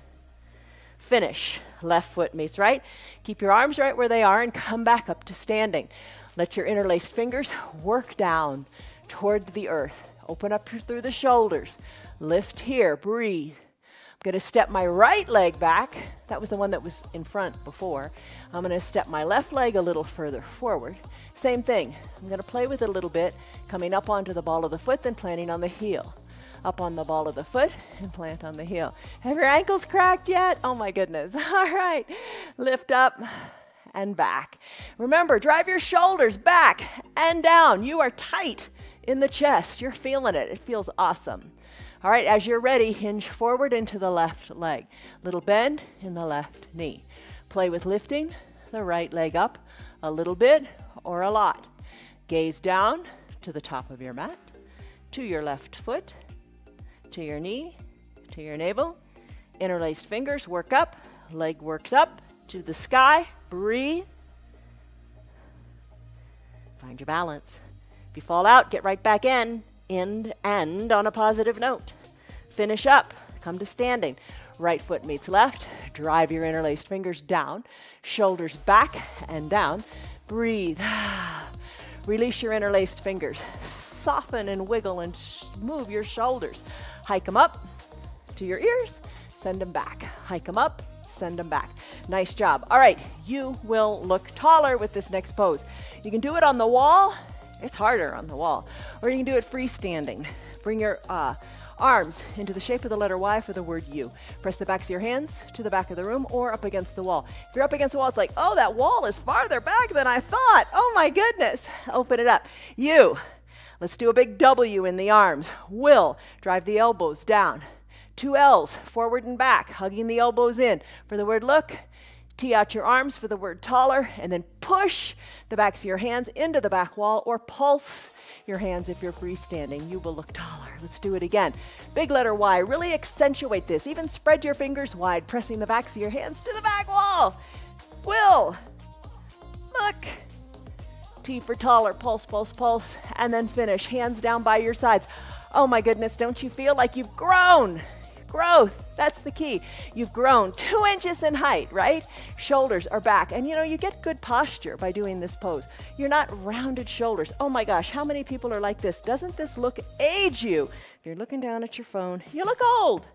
Finish. Left foot meets right. Keep your arms right where they are and come back up to standing. Let your interlaced fingers work down toward the earth. Open up through the shoulders. Lift here. Breathe. I'm going to step my right leg back. That was the one that was in front before. I'm going to step my left leg a little further forward. Same thing. I'm going to play with it a little bit, coming up onto the ball of the foot, then planting on the heel. Up on the ball of the foot and plant on the heel. Have your ankles cracked yet? Oh my goodness. All right. Lift up and back. Remember, drive your shoulders back and down. You are tight in the chest. You're feeling it. It feels awesome. All right, as you're ready, hinge forward into the left leg. Little bend in the left knee. Play with lifting the right leg up a little bit or a lot. Gaze down to the top of your mat, to your left foot, to your knee, to your navel. Interlaced fingers work up, leg works up to the sky. Breathe. Find your balance. If you fall out, get right back in. End on a positive note. Finish up. Come to standing. Right foot meets left. Drive your interlaced fingers down. Shoulders back and down. Breathe. Release your interlaced fingers. Soften and wiggle and move your shoulders. Hike them up to your ears. send them back. Hike them up, send them back. Nice job. All right, you will look taller with this next pose. You can do it on the wall. It's harder on the wall. Or you can do it freestanding. Bring your arms into the shape of the letter Y for the word U. Press the backs of your hands to the back of the room or up against the wall. If you're up against the wall, it's like, oh, that wall is farther back than I thought. Oh my goodness. Open it up. U. Let's do a big W in the arms. Will. Drive the elbows down. 2 L's, forward and back, hugging the elbows in. For the word look, tee out your arms for the word taller, and then push the backs of your hands into the back wall or pulse your hands if you're freestanding. You will look taller. Let's do it again. Big letter Y. Really accentuate this. Even spread your fingers wide, pressing the backs of your hands to the back wall. Will. Look. T for taller. Pulse, pulse, pulse. And then finish. Hands down by your sides. Oh my goodness, don't you feel like you've grown? Growth, that's the key. You've grown 2 inches in height, right? Shoulders are back. And you get good posture by doing this pose. You're not rounded shoulders. Oh my gosh, how many people are like this? Doesn't this look age you? If you're looking down at your phone, you look old.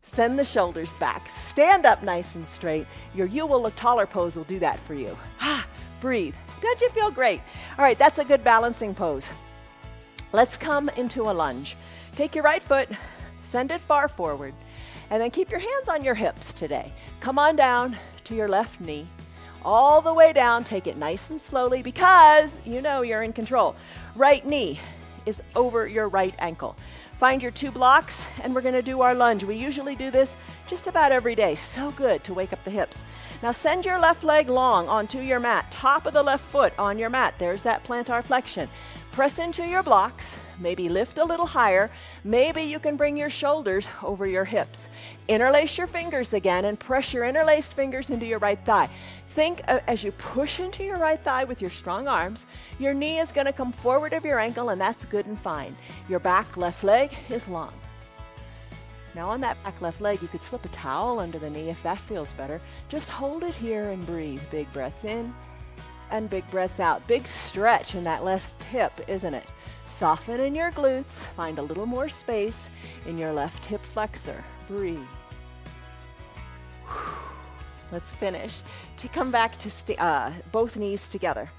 Send the shoulders back. Stand up nice and straight. Your You Will Look Taller pose will do that for you. Breathe. Don't you feel great? All right, that's a good balancing pose. Let's come into a lunge. Take your right foot, send it far forward, and then keep your hands on your hips today. Come on down to your left knee, all the way down. Take it nice and slowly because you're in control. Right knee is over your right ankle. Find your 2 blocks, and we're going to do our lunge. We usually do this just about every day. So good to wake up the hips. Now send your left leg long onto your mat, top of the left foot on your mat. There's that plantar flexion. Press into your blocks, maybe lift a little higher. Maybe you can bring your shoulders over your hips. Interlace your fingers again and press your interlaced fingers into your right thigh. Think as you push into your right thigh with your strong arms, your knee is going to come forward of your ankle, and that's good and fine. Your back left leg is long. Now on that back left leg, you could slip a towel under the knee if that feels better. Just hold it here and breathe. Big breaths in and big breaths out. Big stretch in that left hip, isn't it? Soften in your glutes. Find a little more space in your left hip flexor. Breathe. Let's finish. To come back to both knees together.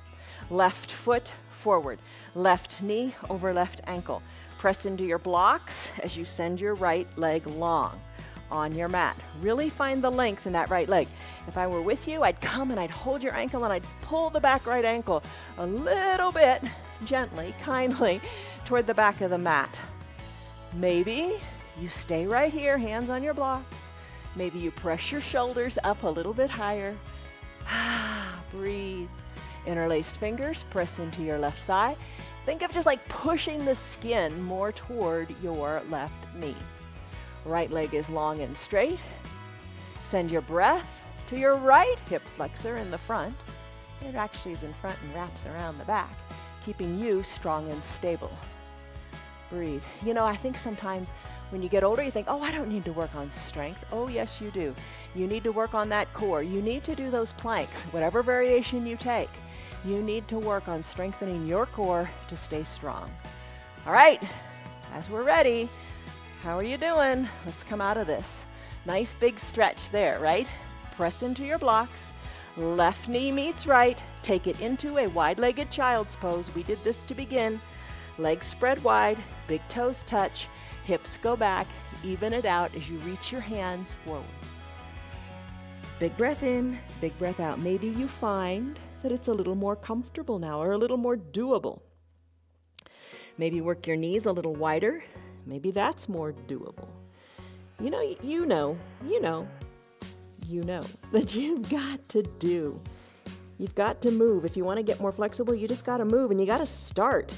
Left foot forward. Left knee over left ankle. Press into your blocks as you send your right leg long on your mat. Really find the length in that right leg. If I were with you, I'd come and I'd hold your ankle and I'd pull the back right ankle a little bit, gently, kindly, toward the back of the mat. Maybe you stay right here, hands on your blocks. Maybe you press your shoulders up a little bit higher. Breathe. Interlaced fingers, press into your left thigh. Think of just like pushing the skin more toward your left knee. Right leg is long and straight. Send your breath to your right hip flexor in the front. It actually is in front and wraps around the back, keeping you strong and stable. Breathe. I think sometimes when you get older, you think, oh, I don't need to work on strength. Oh, yes, you do. You need to work on that core. You need to do those planks, whatever variation you take. You need to work on strengthening your core to stay strong. All right, as we're ready, how are you doing? Let's come out of this. Nice big stretch there, right? Press into your blocks. Left knee meets right. Take it into a wide-legged child's pose. We did this to begin. Legs spread wide, big toes touch, hips go back. Even it out as you reach your hands forward. Big breath in, big breath out. Maybe you find that it's a little more comfortable now or a little more doable. Maybe work your knees a little wider. Maybe that's more doable. You know that you've got to do. You've got to move. If you want to get more flexible, you just got to move and you got to start.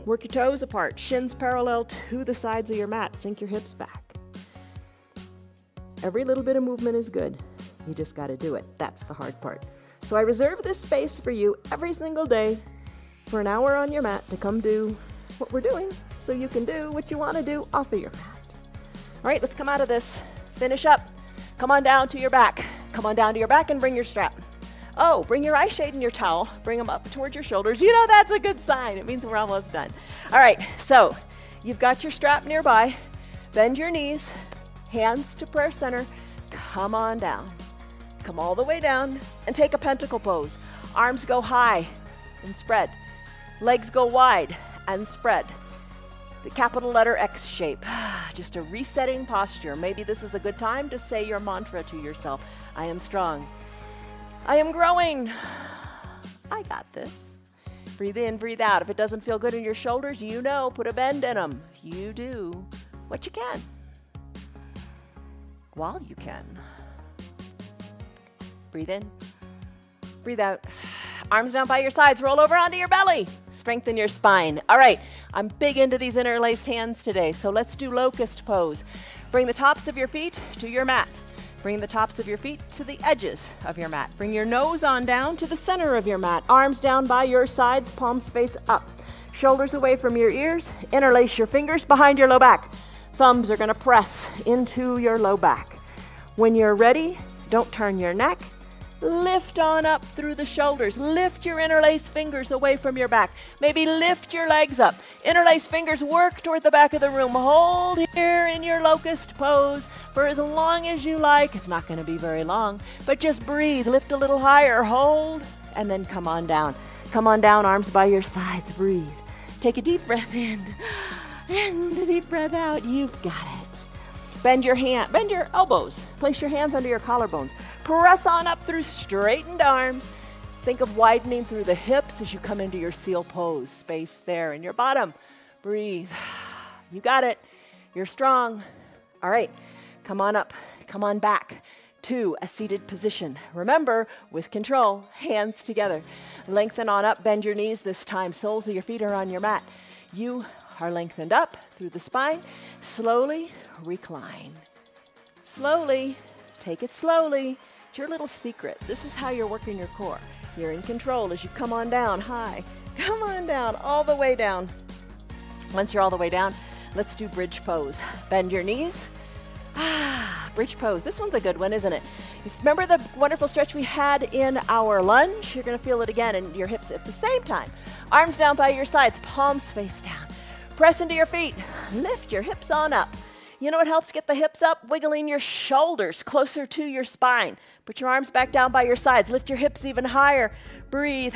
Work your toes apart, shins parallel to the sides of your mat. Sink your hips back. Every little bit of movement is good. You just got to do it. That's the hard part. So I reserve this space for you every single day for an hour on your mat to come do what we're doing so you can do what you want to do off of your mat. All right, let's come out of this. Finish up. Come on down to your back. Come on down to your back and bring your strap. Oh, bring your eye shade and your towel. Bring them up towards your shoulders. That's a good sign. It means we're almost done. All right, so you've got your strap nearby. Bend your knees, hands to prayer center. Come on down. Come all the way down and take a pentacle pose. Arms go high and spread. Legs go wide and spread. The capital letter X shape. Just a resetting posture. Maybe this is a good time to say your mantra to yourself. I am strong. I am growing. I got this. Breathe in, breathe out. If it doesn't feel good in your shoulders, you know, put a bend in them. You do what you can while you can. Breathe in, breathe out. Arms down by your sides, roll over onto your belly. Strengthen your spine. All right, I'm big into these interlaced hands today, so let's do locust pose. Bring the tops of your feet to your mat. Bring the tops of your feet to the edges of your mat. Bring your nose on down to the center of your mat. Arms down by your sides, palms face up. Shoulders away from your ears. Interlace your fingers behind your low back. Thumbs are gonna press into your low back. When you're ready, don't turn your neck. Lift on up through the shoulders. Lift your interlaced fingers away from your back. Maybe lift your legs up. Interlaced fingers work toward the back of the room. Hold here in your locust pose for as long as you like. It's not going to be very long, but just breathe. Lift a little higher. Hold, and then come on down. Come on down, arms by your sides. Breathe. Take a deep breath in and a deep breath out. You've got it. Bend your elbows. Place your hands under your collarbones. Press on up through straightened arms. Think of widening through the hips as you come into your seal pose. Space there in your bottom. Breathe. You got it. You're strong. All right. Come on up. Come on back to a seated position. Remember, with control, hands together. Lengthen on up. Bend your knees this time. Soles of your feet are on your mat. You are lengthened up through the spine. Slowly recline. Slowly, take it slowly. It's your little secret. This is how you're working your core. You're in control as you come on down high. Come on down, all the way down. Once you're all the way down, let's do bridge pose. Bend your knees. Bridge pose. This one's a good one, isn't it? Remember the wonderful stretch we had in our lunge? You're going to feel it again in your hips at the same time. Arms down by your sides, palms face down. Press into your feet. Lift your hips on up. You know what helps get the hips up? Wiggling your shoulders closer to your spine. Put your arms back down by your sides. Lift your hips even higher. Breathe.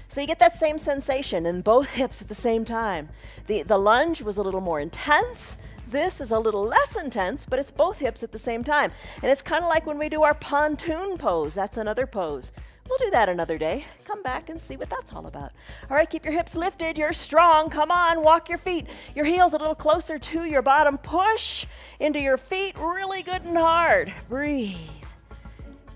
So you get that same sensation in both hips at the same time. The lunge was a little more intense. This is a little less intense, but it's both hips at the same time. And it's kind of like when we do our pontoon pose. That's another pose. We'll do that another day. Come back and see what that's all about. All right, keep your hips lifted. You're strong. Come on, walk your feet. Your heels a little closer to your bottom. Push into your feet really good and hard. Breathe.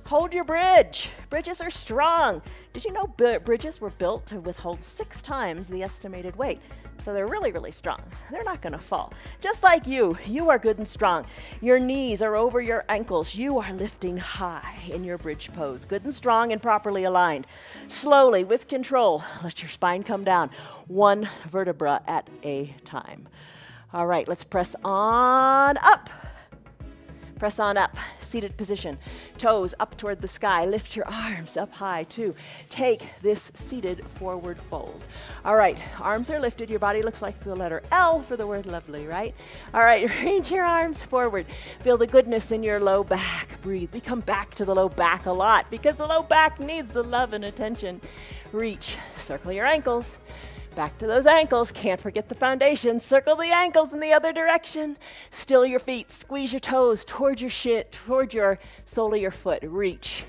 Hold your bridge. Bridges are strong. Did you know bridges were built to withhold 6 times the estimated weight? So they're really, really strong. They're not going to fall. Just like you are good and strong. Your knees are over your ankles. You are lifting high in your bridge pose. Good and strong and properly aligned. Slowly, with control, let your spine come down. 1 vertebra at a time. All right, let's press on up. Press on up. Seated position. Toes up toward the sky. Lift your arms up high too. Take this seated forward fold. All right, arms are lifted. Your body looks like the letter L for the word lovely, right? All right, reach your arms forward. Feel the goodness in your low back. Breathe. We come back to the low back a lot because the low back needs the love and attention. Reach. Circle your ankles. Back to those ankles. Can't forget the foundation. Circle the ankles in the other direction. Still your feet. Squeeze your toes toward your sole of your foot. Reach.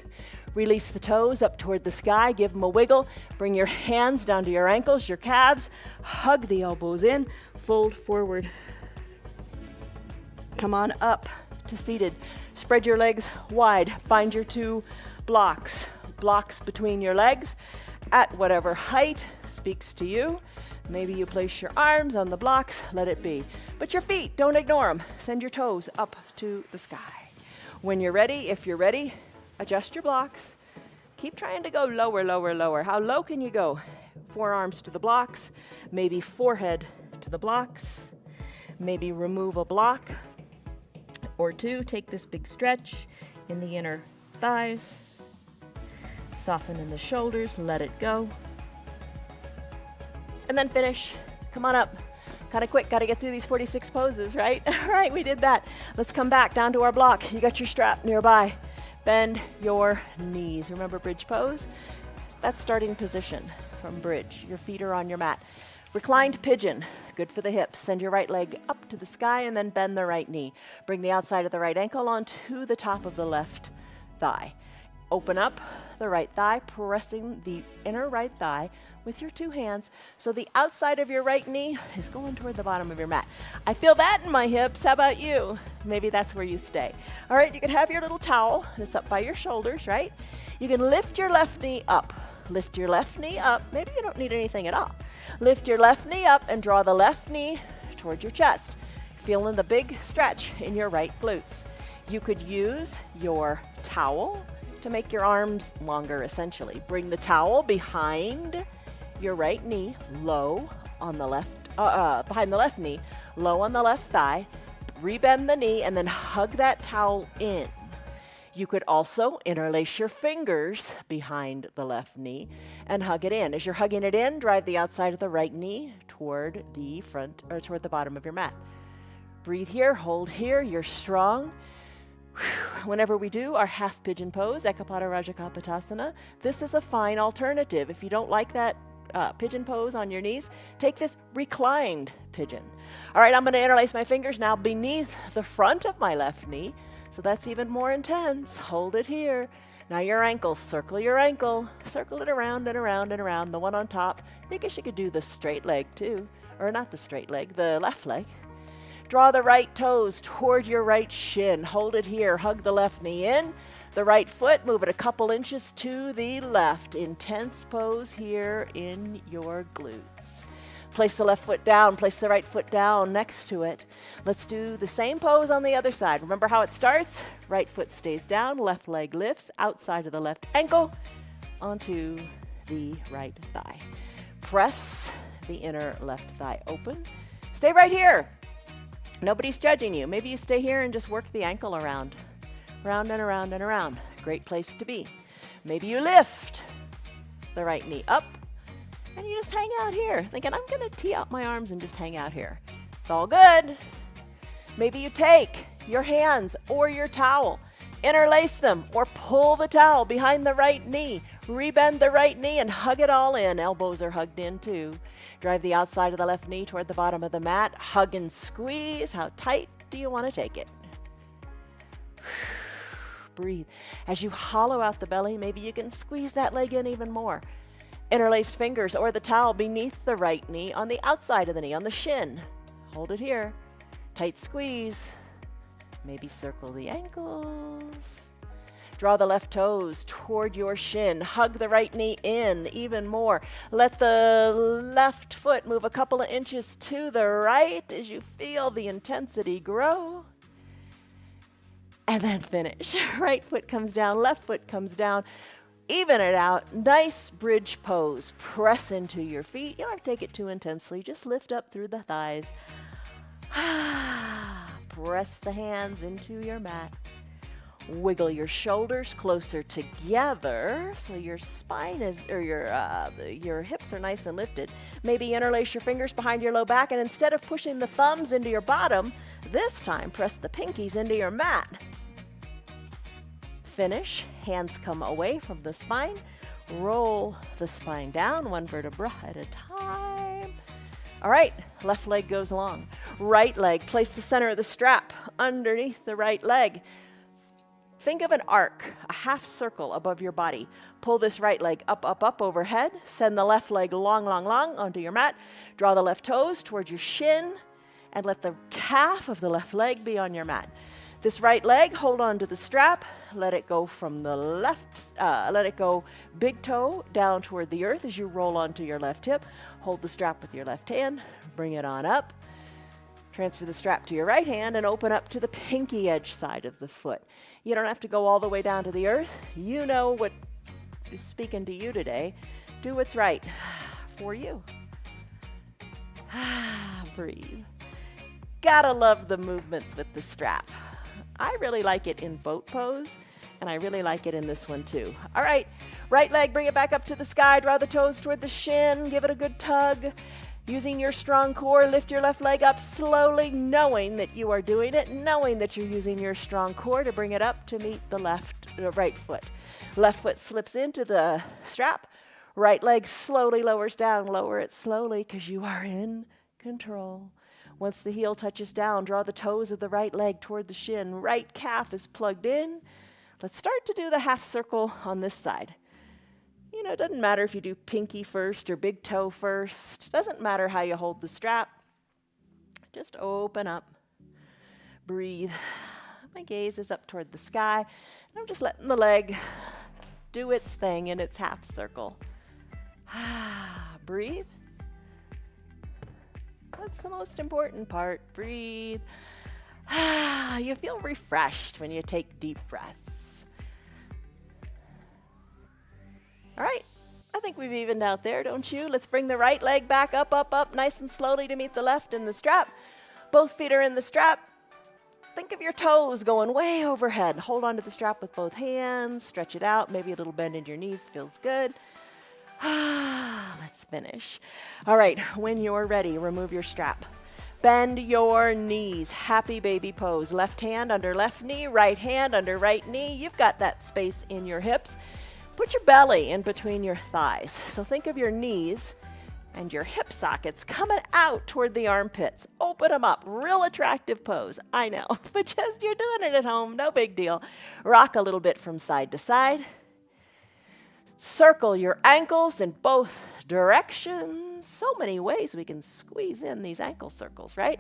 Release the toes up toward the sky. Give them a wiggle. Bring your hands down to your ankles, your calves. Hug the elbows in. Fold forward. Come on up to seated. Spread your legs wide. Find your 2 blocks. Blocks between your legs at whatever height speaks to you. Maybe you place your arms on the blocks, let it be. But your feet, don't ignore them. Send your toes up to the sky. When you're ready, if you're ready, adjust your blocks. Keep trying to go lower, lower, lower. How low can you go? Forearms to the blocks, maybe forehead to the blocks. Maybe remove a block or 2. Take this big stretch in the inner thighs. Soften in the shoulders, let it go. And then finish. Come on up. Kind of quick, got to get through these 46 poses, right? All right, we did that. Let's come back down to our block. You got your strap nearby. Bend your knees. Remember bridge pose? That's starting position from bridge. Your feet are on your mat. Reclined pigeon, good for the hips. Send your right leg up to the sky and then bend the right knee. Bring the outside of the right ankle onto the top of the left thigh. Open up the right thigh, pressing the inner right thigh with your two hands. So the outside of your right knee is going toward the bottom of your mat. I feel that in my hips. How about you? Maybe that's where you stay. All right, you can have your little towel that's up by your shoulders, right? You can lift your left knee up. Lift your left knee up. Maybe you don't need anything at all. Lift your left knee up and draw the left knee towards your chest. Feeling the big stretch in your right glutes. You could use your towel to make your arms longer, essentially. Bring the towel behind your right knee, low on the left, behind the left knee, low on the left thigh. Rebend the knee and then hug that towel in. You could also interlace your fingers behind the left knee and hug it in. As you're hugging it in, drive the outside of the right knee toward the front or toward the bottom of your mat. Breathe here, hold here, you're strong. Whenever we do our half pigeon pose, Ekapada Rajakapotasana, this is a fine alternative. If you don't like that pigeon pose on your knees, take this reclined pigeon. All right, I'm going to interlace my fingers now beneath the front of my left knee. So that's even more intense. Hold it here. Now your ankle, circle your ankle. Circle it around and around and around. The one on top. I guess you could do the straight leg too. Or not the straight leg, the left leg. Draw the right toes toward your right shin. Hold it here. Hug the left knee in. The right foot, move it a couple inches to the left. Intense pose here in your glutes. Place the left foot down, place the right foot down next to it. Let's do the same pose on the other side. Remember how it starts? Right foot stays down, left leg lifts, outside of the left ankle, onto the right thigh. Press the inner left thigh open. Stay right here. Nobody's judging you. Maybe you stay here and just work the ankle around. Round and around and around. Great place to be. Maybe you lift the right knee up. And you just hang out here, thinking, I'm going to tee out my arms and just hang out here. It's all good. Maybe you take your hands or your towel, interlace them, or pull the towel behind the right knee. Rebend the right knee and hug it all in. Elbows are hugged in too. Drive the outside of the left knee toward the bottom of the mat. Hug and squeeze. How tight do you want to take it? Breathe. As you hollow out the belly, maybe you can squeeze that leg in even more. Interlaced fingers or the towel beneath the right knee on the outside of the knee, on the shin. Hold it here. Tight squeeze. Maybe circle the ankles. Draw the left toes toward your shin. Hug the right knee in even more. Let the left foot move a couple of inches to the right as you feel the intensity grow. And then finish. Right foot comes down, left foot comes down. Even it out. Nice bridge pose. Press into your feet. You don't have to take it too intensely. Just lift up through the thighs. Press the hands into your mat. Wiggle your shoulders closer together so your spine is, or your hips are nice and lifted. Maybe interlace your fingers behind your low back, and instead of pushing the thumbs into your bottom, this time press the pinkies into your mat. Finish. Hands come away from the spine. Roll the spine down, one vertebra at a time. All right, left leg goes long. Right leg, place the center of the strap underneath the right leg. Think of an arc, a half circle above your body. Pull this right leg up, up, up overhead. Send the left leg long, long, long onto your mat. Draw the left toes towards your shin and let the calf of the left leg be on your mat. This right leg, hold on to the strap. Let it go from the left, let it go big toe down toward the earth as you roll onto your left hip. Hold the strap with your left hand. Bring it on up. Transfer the strap to your right hand and open up to the pinky edge side of the foot. You don't have to go all the way down to the earth. You know what is speaking to you today. Do what's right for you. Breathe. Gotta love the movements with the strap. I really like it in boat pose, and I really like it in this one too. All right, right leg, bring it back up to the sky. Draw the toes toward the shin. Give it a good tug. Using your strong core, lift your left leg up slowly, knowing that you are doing it, knowing that you're using your strong core to bring it up to meet the right foot. Left foot slips into the strap. Right leg slowly lowers down. Lower it slowly because you are in control. Once the heel touches down, draw the toes of the right leg toward the shin. Right calf is plugged in. Let's start to do the half circle on this side. You know, it doesn't matter if you do pinky first or big toe first. Doesn't matter how you hold the strap. Just open up. Breathe. My gaze is up toward the sky. And I'm just letting the leg do its thing in its half circle. Breathe. That's the most important part. Breathe. You feel refreshed when you take deep breaths. All right, I think we've evened out there, don't you? Let's bring the right leg back up, up, up, nice and slowly to meet the left in the strap. Both feet are in the strap. Think of your toes going way overhead. Hold onto the strap with both hands, stretch it out, maybe a little bend in your knees, feels good. Let's finish. All right, when you're ready, remove your strap. Bend your knees, happy baby pose. Left hand under left knee, right hand under right knee. You've got that space in your hips. Put your belly in between your thighs. So think of your knees and your hip sockets coming out toward the armpits. Open them up. Real attractive pose. I know, but just you're doing it at home. No big deal. Rock a little bit from side to side. Circle your ankles in both directions. So many ways we can squeeze in these ankle circles, right?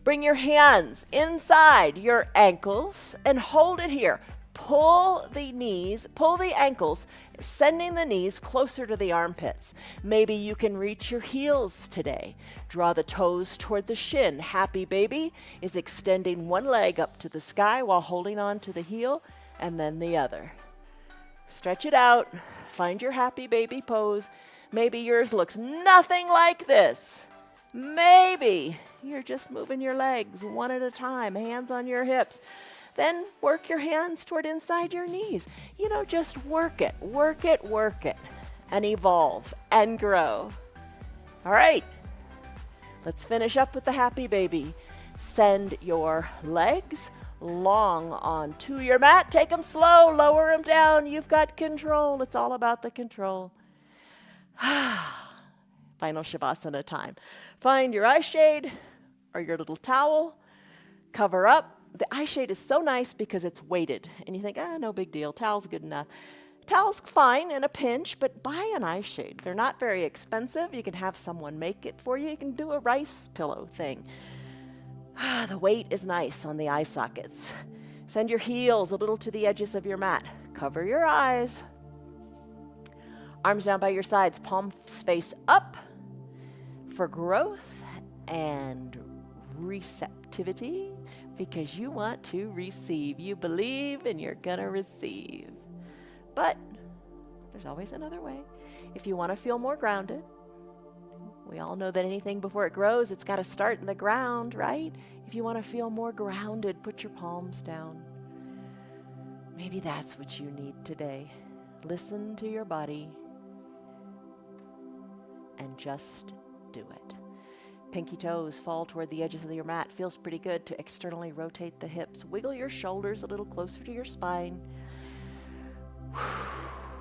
Bring your hands inside your ankles and hold it here. Pull the knees, pull the ankles, sending the knees closer to the armpits. Maybe you can reach your heels today. Draw the toes toward the shin. Happy baby is extending one leg up to the sky while holding on to the heel and then the other. Stretch it out. Find your happy baby pose. Maybe yours looks nothing like this. Maybe you're just moving your legs one at a time, hands on your hips. Then work your hands toward inside your knees. You know, just work it, work it, work it, and evolve and grow. All right, let's finish up with the happy baby. Send your legs long onto your mat. Take them slow, lower them down. You've got control. It's all about the control. Final Shavasana time. Find your eye shade or your little towel. Cover up. The eye shade is so nice because it's weighted. And you think, no big deal. Towel's good enough. Towel's fine in a pinch, but buy an eye shade. They're not very expensive. You can have someone make it for you. You can do a rice pillow thing. The weight is nice on the eye sockets. Send your heels a little to the edges of your mat. Cover your eyes. Arms down by your sides, palms face up for growth and receptivity, because you want to receive. You believe and you're gonna receive. But there's always another way. If you want to feel more grounded, we all know that anything before it grows, it's got to start in the ground, right? If you want to feel more grounded, put your palms down. Maybe that's what you need today. Listen to your body and just do it. Pinky toes fall toward the edges of your mat. Feels pretty good to externally rotate the hips. Wiggle your shoulders a little closer to your spine.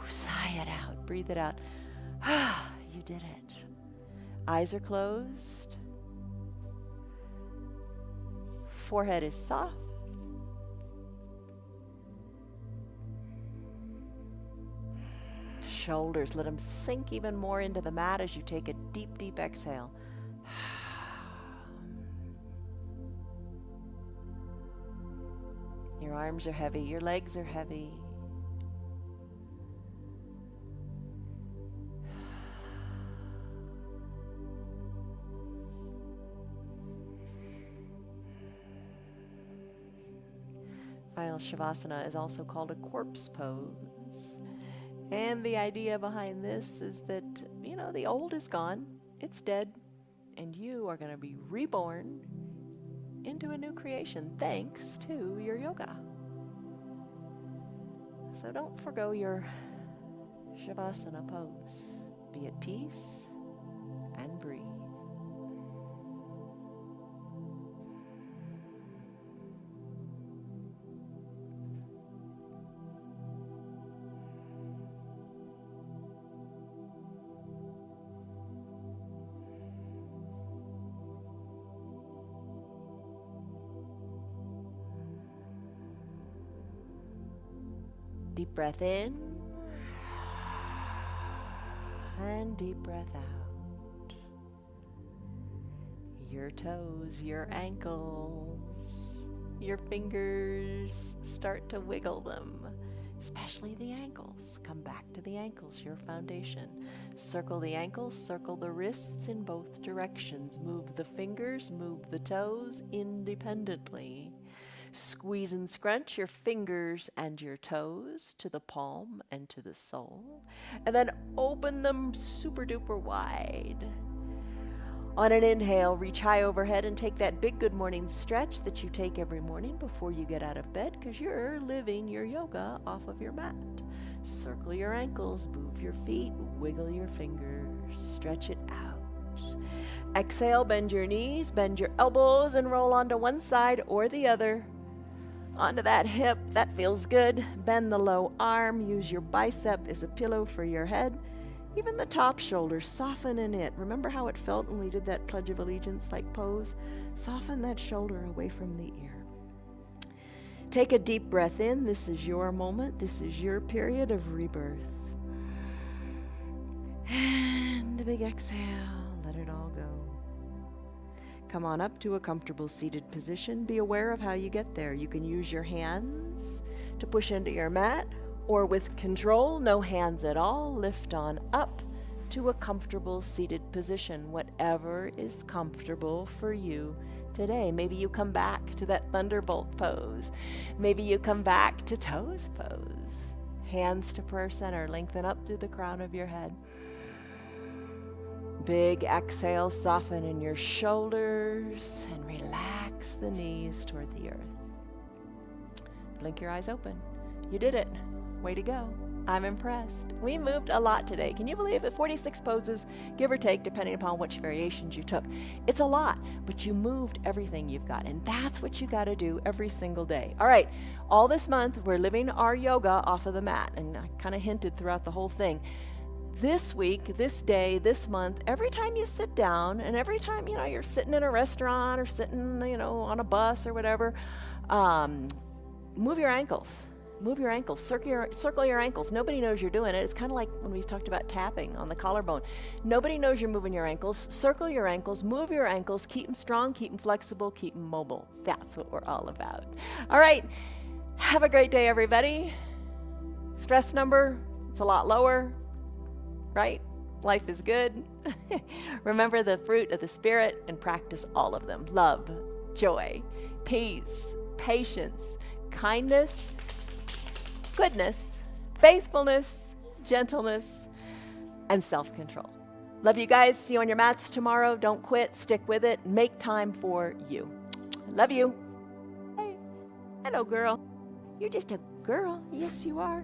Sigh it out. Breathe it out. You did it. Eyes are closed. Forehead is soft. Shoulders, let them sink even more into the mat as you take a deep, deep exhale. Your arms are heavy, your legs are heavy. Final Shavasana is also called a corpse pose. And the idea behind this is that, the old is gone, it's dead, and you are going to be reborn into a new creation thanks to your yoga. So don't forgo your Shavasana pose. Be at peace and breathe. Deep breath in. And deep breath out. Your toes, your ankles, your fingers, start to wiggle them, especially the ankles. Come back to the ankles, your foundation. Circle the ankles, circle the wrists in both directions. Move the fingers, move the toes independently. Squeeze and scrunch your fingers and your toes to the palm and to the sole. And then open them super duper wide. On an inhale, reach high overhead and take that big good morning stretch that you take every morning before you get out of bed, because you're living your yoga off of your mat. Circle your ankles, move your feet, wiggle your fingers, stretch it out. Exhale, bend your knees, bend your elbows, and roll onto one side or the other. Onto that hip, that feels good. Bend the low arm, use your bicep as a pillow for your head. Even the top shoulder, soften in it. Remember how it felt when we did that Pledge of Allegiance like pose? Soften that shoulder away from the ear. Take a deep breath in. This is your moment. This is your period of rebirth. And a big exhale. Let it all go. Come on up to a comfortable seated position. Be aware of how you get there. You can use your hands to push into your mat, or with control, no hands at all, lift on up to a comfortable seated position, whatever is comfortable for you today. Maybe you come back to that thunderbolt pose. Maybe you come back to toes pose. Hands to prayer center, lengthen up through the crown of your head. Big exhale, soften in your shoulders and relax the knees toward the earth. Blink your eyes open. You did it. Way to go. I'm impressed. We moved a lot today. Can you believe it? 46 poses, give or take, depending upon which variations you took. It's a lot, but you moved everything you've got, and that's what you got to do every single day. All right, all this month, we're living our yoga off of the mat, and I kind of hinted throughout the whole thing. This week, this day, this month, every time you sit down, and every time, you're sitting in a restaurant or sitting, on a bus or whatever, move your ankles. Move your ankles, circle your ankles. Nobody knows you're doing it. It's kind of like when we talked about tapping on the collarbone. Nobody knows you're moving your ankles. Circle your ankles, move your ankles, keep them strong, keep them flexible, keep them mobile. That's what we're all about. All right, have a great day, everybody. Stress number, it's a lot lower, right? Life is good. Remember the fruit of the Spirit and practice all of them. Love, joy, peace, patience, kindness, goodness, faithfulness, gentleness, and self-control. Love you guys. See you on your mats tomorrow. Don't quit. Stick with it. Make time for you. Love you. Hey. Hello, girl. You're just a girl. Yes, you are.